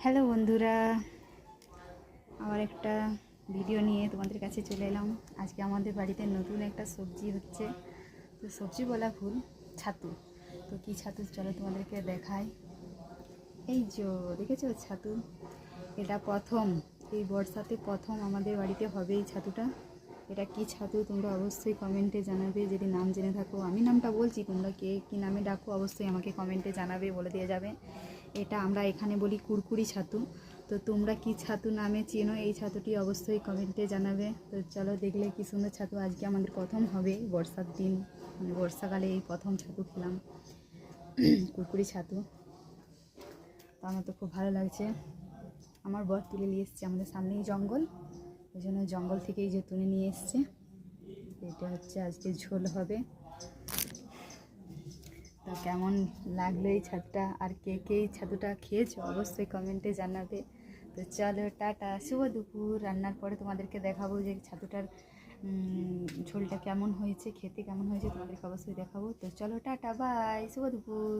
Hello বন্ধুরা, আবার একটা ভিডিও নিয়ে তোমাদের কাছে চলে এলাম। আজকে আমাদের বাড়িতে নতুন একটা সবজি হচ্ছে। তো সবজি বলা ভুল, ছাতু। তো কী ছাতু চলো তোমাদেরকে দেখাই। এই যে দেখেছো ছাতু, এটা প্রথম এই বর্ষাতে প্রথম আমাদের বাড়িতে হবে এই ছাতুটা। এটা কি ছাতু তোমরা অবশ্যই কমেন্টে জানাবে, যদি নাম জেনে থাকো। আমি নামটা বলছি, তোমরা কে কী নামে ডাকো অবশ্যই আমাকে কমেন্টে জানাবে, বলে দিয়ে যাবে। এটা আমরা এখানে বলি কুরকুরি ছাতু। তো তোমরা কি ছাতু নামে চেনো এই ছাতুটি অবশ্যই কমেন্টে জানাবে। তো চলো, দেখলে কি সুন্দর ছাতু আজকে আমাদের প্রথম হবে বর্ষার দিন, মানে বর্ষাকালে এই প্রথম ছাতু খেলাম, কুরকুরি ছাতু। তো আমার তো খুব ভালো লাগছে। আমার বর তুলে নিয়ে এসছে, আমাদের সামনেই জঙ্গল, ওই জন্য জঙ্গল থেকেই যে তুলে নিয়ে এসছে। এটা হচ্ছে আজকে ঝোল হবে। তো কেমন লাগলো এই ছাতুটা, আর কে কে এই ছাতুটা খেয়েছো অবশ্যই কমেন্টে জানাবে। তো চলো টাটা, শুভ দুপুর। রান্নার পরে তোমাদেরকে দেখাবো যে ছাতুটার ঝোলটা কেমন হয়েছে, খেতে কেমন হয়েছে তোমাদেরকে অবশ্যই দেখাবো। তো চলো টাটা, বাই, শুভ দুপুর।